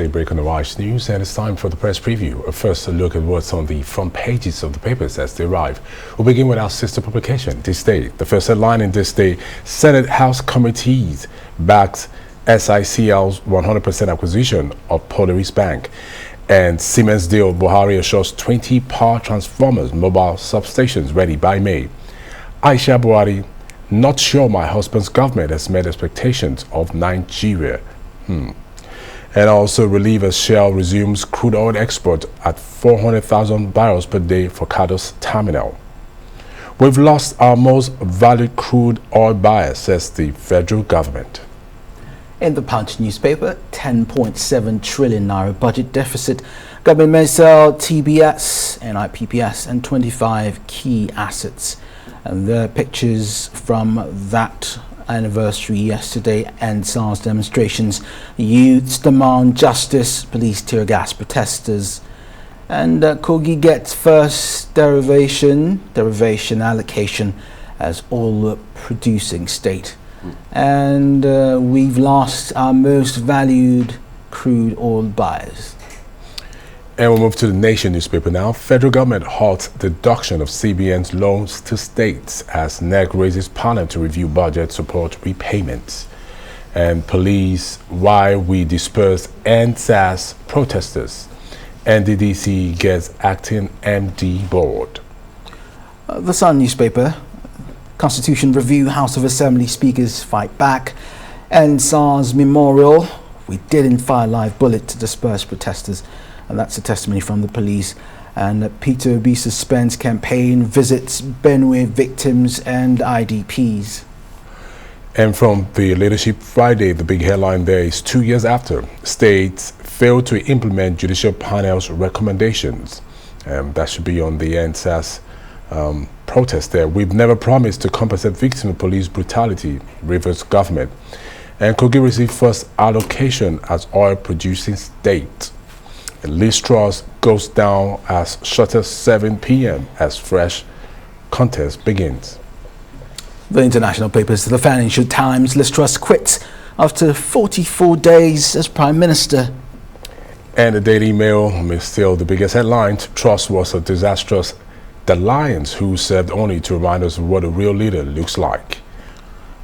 daybreak on the Wise News, and it's time for the press preview. A first look at what's on the front pages of the papers as they arrive. We'll begin with our sister publication, This Day. The first headline in This Day: Senate House committees backed SICL's 100% acquisition of Polaris Bank, and Siemens deal. Buhari assures 20 power transformers, mobile substations ready by May. Aisha Buhari: not sure my husband's government has met expectations of Nigeria. And also, relievers Shell resumes crude oil export at 400,000 barrels per day for Kados terminal. We've lost our most valued crude oil buyer, says the federal government. In the Punch newspaper, 10.7 trillion naira budget deficit. Government may sell TBS and IPPS and 25 key assets. And there are pictures from that anniversary yesterday and SARS demonstrations. Youths demand justice, police tear gas protesters. And Kogi gets first derivation allocation as oil producing state. And we've lost our most valued crude oil buyers. And we'll move to the Nation newspaper now. Federal government halts deduction of CBN's loans to states as NEC raises panel to review budget support repayments. And police: why we dispersed NSAS protesters. NDDC gets acting MD board. The Sun newspaper, Constitution review, House of Assembly speakers fight back. And SARS memorial: we didn't fire live bullet to disperse protesters. And that's a testimony from the police. And Peter Obi suspends campaign, visits Benue victims and IDPs. And from the Leadership Friday, the big headline there is 2 years after states failed to implement judicial panel's recommendations. That should be on the NSAS protest there. We've never promised to compensate victims of police brutality, Rivers government. And Kogi received first allocation as oil producing state. And Liz Truss goes down as short as 7 p.m. as fresh contest begins. The international papers, the Financial Times: Liz Truss quits after 44 days as Prime Minister. And the Daily Mail is still the biggest headline: Truss was a disastrous dalliance who served only to remind us of what a real leader looks like.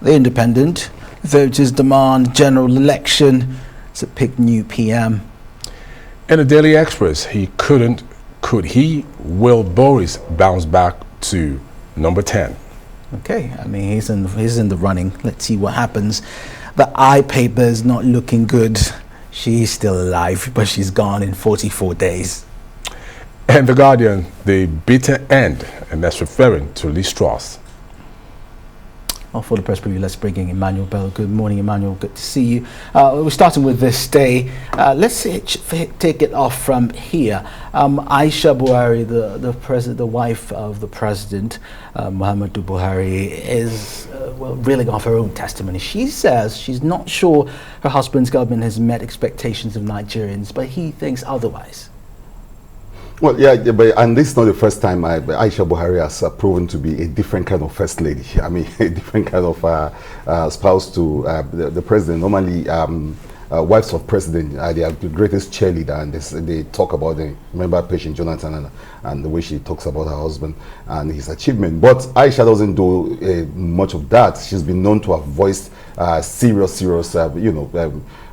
The Independent: voters demand general election to pick new PM. In the Daily Express: will Boris bounce back to number 10? Okay, I mean, he's in the running. Let's see what happens. The I paper is not looking good. She's still alive, but she's gone in 44 days. And the Guardian: the bitter end, and that's referring to Liz Truss. For the press preview, let's bring in Emmanuel Bell. Good morning, Emmanuel. Good to see you. We're starting with This Day. Let's take it off from here. Aisha Buhari, the wife of the president, Muhammadu Buhari, is reeling off her own testimony. She says she's not sure her husband's government has met expectations of Nigerians, but he thinks otherwise. Well, yeah, and this is not the first time Aisha Buhari has proven to be a different kind of first lady. I mean, a different kind of spouse to the president. Normally, wives of president, they are the greatest cheerleader, and they talk about remember Patient Jonathan and the way she talks about her husband and his achievement. But Aisha doesn't do much of that. She's been known to have voiced serious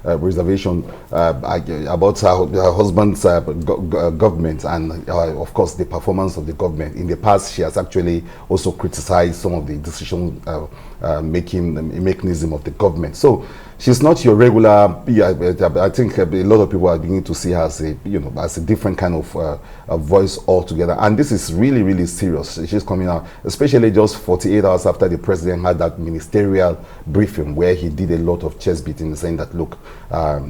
reservation about her husband's government and of course the performance of the government. In the past, she has actually also criticized some of the decision making mechanism of the government. So she's not your regular. I think a lot of people are beginning to see her as a different kind of voice altogether. And this is really, really serious. She's coming out, especially just 48 hours after the president had that ministerial briefing where he did a lot of chest beating, saying that, look,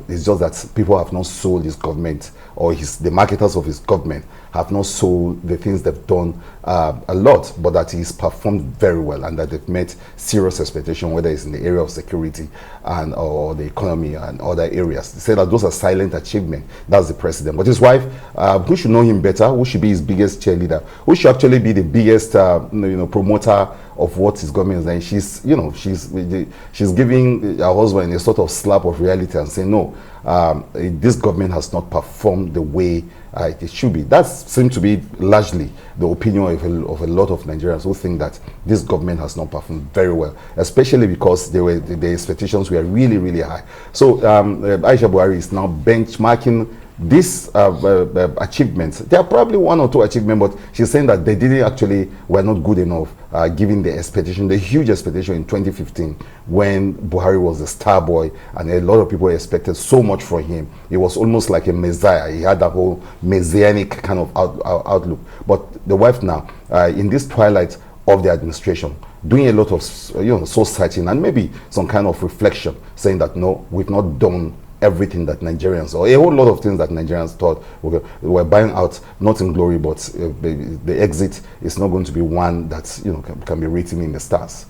it's just that people have not sold his government, or the marketers of his government have not sold the things they've done a lot, but that he's performed very well and that they've met serious expectation, whether it's in the area of security and or the economy and other areas. They say that those are silent achievements. That's the president. But his wife, who should know him better, who should be his biggest cheerleader, who should actually be the biggest promoter of what his government is doing. She's giving her husband a sort of slap of reality and saying, no, this government has not performed the way it should be. That seems to be largely the opinion of a lot of Nigerians who think that this government has not performed very well, especially because the expectations were really, really high. So Aisha Buhari is now benchmarking these achievements. There are probably one or two achievements, but she's saying that they were not good enough, given the expectation, the huge expectation in 2015 when Buhari was the star boy and a lot of people expected so much from him. It was almost like a messiah. He had that whole messianic kind of outlook. But the wife now, in this twilight of the administration, doing a lot of soul searching and maybe some kind of reflection, saying that no, we've not done everything that Nigerians, or a whole lot of things that Nigerians thought were buying out, not in glory, but the exit is not going to be one that can be written in the stars.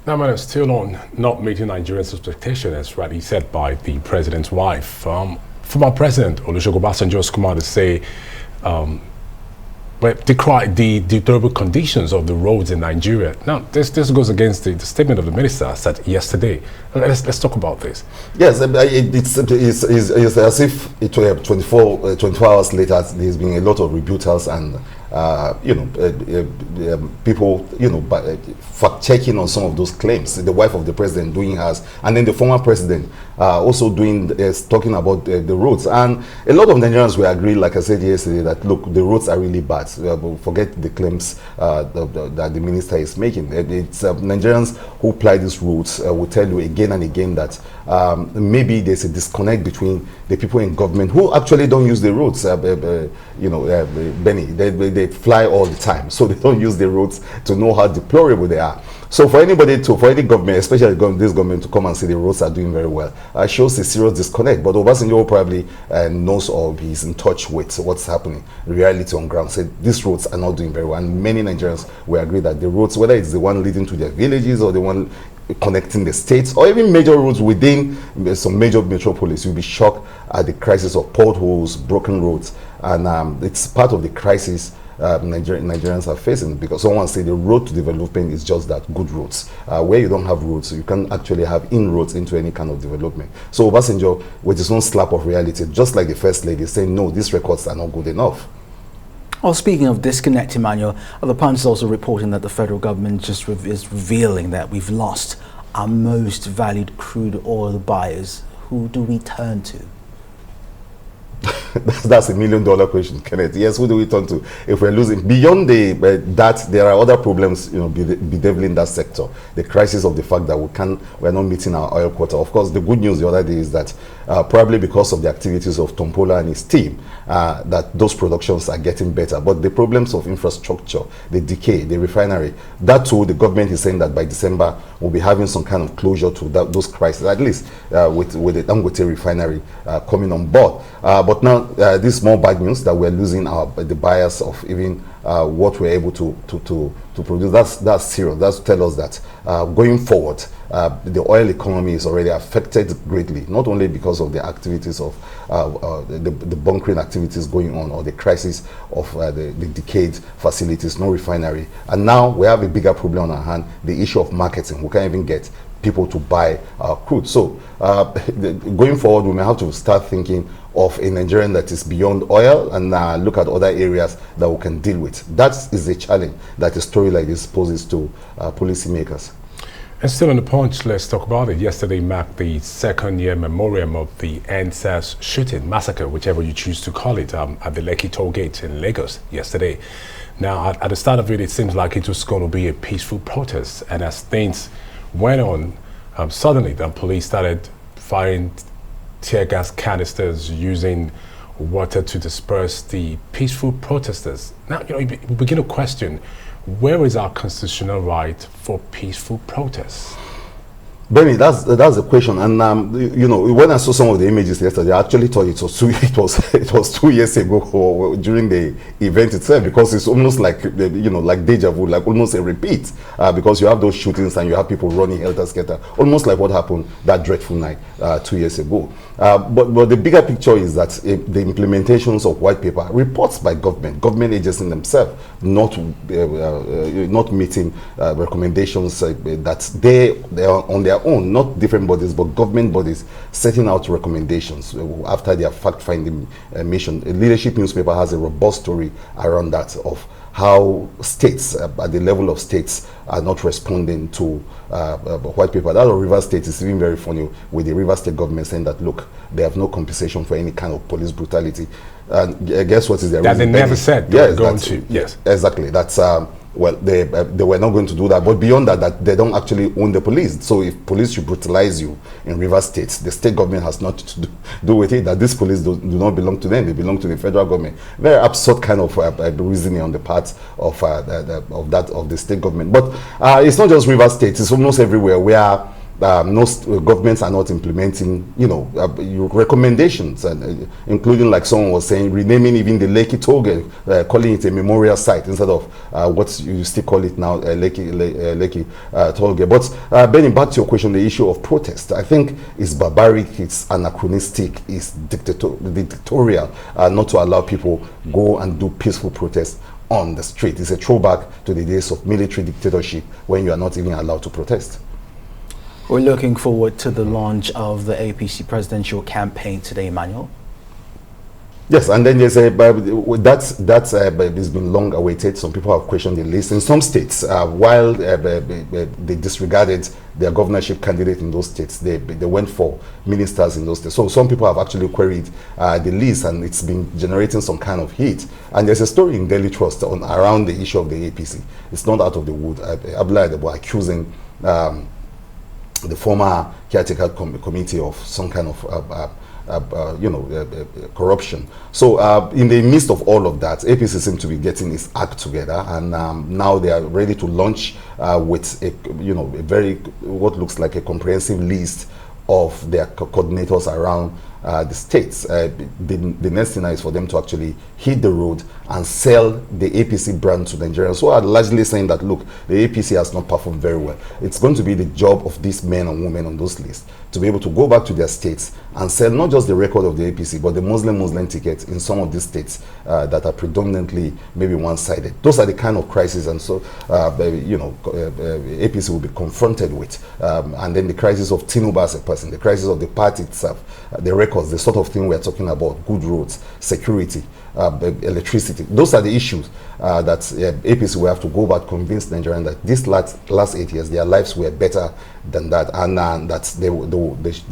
Now, man, it's still on not meeting Nigerians' expectations, as rightly said by the president's wife. Former President Olusegun Obasanjo has come out to say, decry the deplorable conditions of the roads in Nigeria. Now, this goes against the statement of the minister said yesterday. Let's talk about this. Yes, it's as if it were 24 hours later. There's been a lot of rebuttals and people fact checking on some of those claims. The wife of the president doing hers, and then the former president also talking about the roads. And a lot of Nigerians will agree, like I said yesterday, that look, the roads are really bad. Forget the claims that the minister is making. It's Nigerians who ply these roads will tell you again and again that maybe there's a disconnect between the people in government who actually don't use the roads. Benny, they fly all the time, so they don't use the roads to know how deplorable they are. So for any government, especially this government, to come and say the roads are doing very well, shows a serious disconnect. But Obasanjo probably knows or he's in touch with what's happening, reality on ground. Said these roads are not doing very well, and many Nigerians will agree that the roads, whether it's the one leading to their villages or the one connecting the states, or even major roads within some major metropolis, you'll be shocked at the crisis of potholes, broken roads, and it's part of the crisis Nigerians are facing, because someone say the road to development is just that, good roads. Where you don't have roads, you can't actually have inroads into any kind of development. So Obasanjo, with his own slap of reality, just like the First Lady, saying no, these records are not good enough. Well, speaking of disconnect, Emmanuel, the Punch is also reporting that the federal government is revealing that we've lost our most valued crude oil buyers. Who do we turn to? That's $1 million question, Kenneth. Yes, who do we turn to if we're losing? Beyond that, there are other problems, bedeviling that sector. The crisis of the fact that we're not meeting our oil quota. Of course, the good news the other day is that probably because of the activities of Tompola and his team, that those productions are getting better. But the problems of infrastructure, the decay, the refinery, that too, the government is saying that by December we'll be having some kind of closure to those crises, at least with the Dangote refinery coming on board. But now this is more bad news that we're losing the buyers of even what we're able to produce. That's serious. That's to tell us that going forward, the oil economy is already affected greatly, not only because of the activities of the bunkering activities going on, or the crisis of the decayed facilities, no refinery, and now we have a bigger problem on our hand: the issue of marketing. We can't even get people to buy our crude. So going forward, we may have to start thinking of a Nigerian that is beyond oil, and look at other areas that we can deal with. That is a challenge that a story like this poses to policymakers. And still on the Punch, let's talk about it. Yesterday marked the second-year memorial of the NSAS shooting, massacre, whichever you choose to call it, at the Lekki toll gate in Lagos yesterday. Now, at the start of it, it seems like it was going to be a peaceful protest, and as things went on, suddenly the police started firing tear gas canisters, using water to disperse the peaceful protesters. Now, we begin to question, where is our constitutional right for peaceful protests? Benny, that's the question, and you know, when I saw some of the images yesterday, I actually thought it was it was 2 years ago, or during the event itself, because it's almost like, you know, like deja vu, like almost a repeat, because you have those shootings and you have people running helter skelter, almost like what happened that dreadful night 2 years ago. But the bigger picture is that the implementations of white paper, reports by government agencies themselves, not meeting recommendations that they are on their own, not different bodies, but government bodies setting out recommendations after their fact-finding mission. A leadership newspaper has a robust story around that, of how states, at the level of states, are not responding to white paper. That of Rivers State is even very funny, with the Rivers State government saying that, look, they have no compensation for any kind of police brutality. And guess what is their reason? That they never said they were going to. Yes. Exactly. That's well, they were not going to do that. But beyond that, that they don't actually own the police. So if police should brutalize you in Rivers State, the state government has not to do with it. That these police do not belong to them; they belong to the federal government. Very absurd kind of reasoning on the part of the state government. But it's not just Rivers State; it's almost everywhere where most governments are not implementing, you know, recommendations, and including, like someone was saying, renaming even the Lekki tollgate, calling it a memorial site instead of what you still call it now, Lekki tollgate. But Benny, back to your question, the issue of protest, I think is barbaric, it's anachronistic, it's dictatorial, not to allow people go and do peaceful protests on the street. It's a throwback to the days of military dictatorship when you are not even allowed to protest. We're looking forward to the launch of the APC presidential campaign today, Emmanuel. Yes, and then there's that has been long awaited. Some people have questioned the list. In some states, while they disregarded their governorship candidate in those states, they went for ministers in those states. So some people have actually queried the list, and it's been generating some kind of heat. And there's a story in Daily Trust around the issue of the APC. It's not out of the wood. Abdullahi Adebo accusing the former caretaker committee of some kind of corruption. So in the midst of all of that, APC seems to be getting its act together, and now they are ready to launch with a very, what looks like a comprehensive list of their coordinators around the states. The next thing is for them to actually hit the road and sell the APC brand to Nigerians. So I'm largely saying that, look, the APC has not performed very well. It's going to be the job of these men and women on those lists to be able to go back to their states and sell not just the record of the APC, but the Muslim tickets in some of these states that are predominantly maybe one-sided. Those are the kind of crises, and so APC will be confronted with. And then the crisis of Tinubu as a person, the crisis of the party itself, the records, the sort of thing we're talking about, good roads, security, electricity. Those are the issues that APC will have to go back, convince Nigerians that this last 8 years, their lives were better than that, and that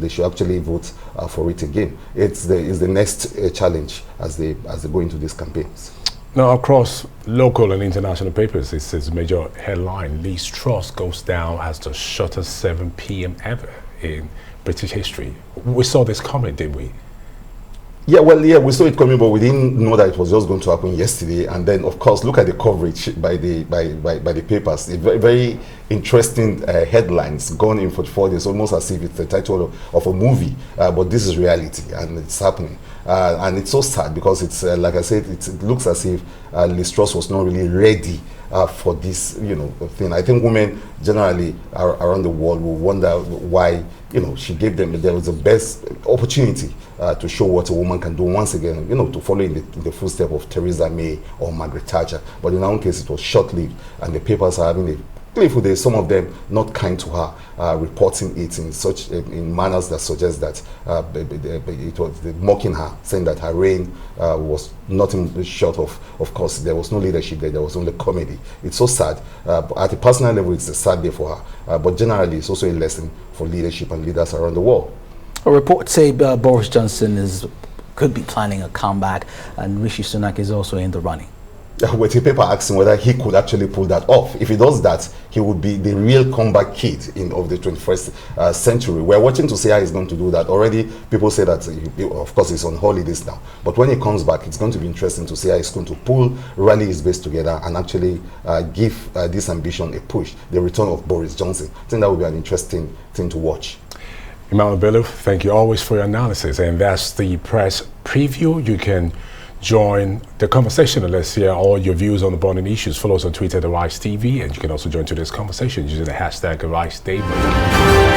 they should actually vote for it again. It's the next challenge as they go into these campaigns. Now, across local and international papers, it says major headline: Liz Truss goes down as the shortest 7 p.m. ever in British history. We saw this coming, did we? Yeah, well, yeah, we saw it coming, but we didn't know that it was just going to happen yesterday. And then, of course, look at the coverage by the papers. Very, very interesting headlines gone in for 4 days, almost as if it's the title of a movie. But this is reality, and it's happening. And it's so sad because it's like I said, it looks as if Liz Truss was not really ready for this, thing. I think women generally around the world will wonder why, she gave them, there was the best opportunity to show what a woman can do once again, to follow in the footsteps of Theresa May or Margaret Thatcher. But in our own case, it was short-lived, and the papers are having a playful day, some of them not kind to her, reporting it in manners that suggest that it was mocking her, saying that her reign was nothing short of course, there was no leadership there was only comedy. It's so sad. At a personal level, it's a sad day for her, but generally, it's also a lesson for leadership and leaders around the world. A report say Boris Johnson could be planning a comeback, and Rishi Sunak is also in the running. With the paper asking whether he could actually pull that off. If he does that, he would be the real comeback kid of the 21st century. We're watching to see how he's going to do that. Already, people say that, of course, he's on holidays now. But when he comes back, it's going to be interesting to see how he's going to rally his base together and actually give this ambition a push. The return of Boris Johnson. I think that would be an interesting thing to watch. Emmanuel Bello, thank you always for your analysis. And that's the press preview. You can join the conversation and let's hear all your views on the burning issues. Follow us on Twitter at Arise TV, and you can also join today's conversation using the hashtag AriseDaily.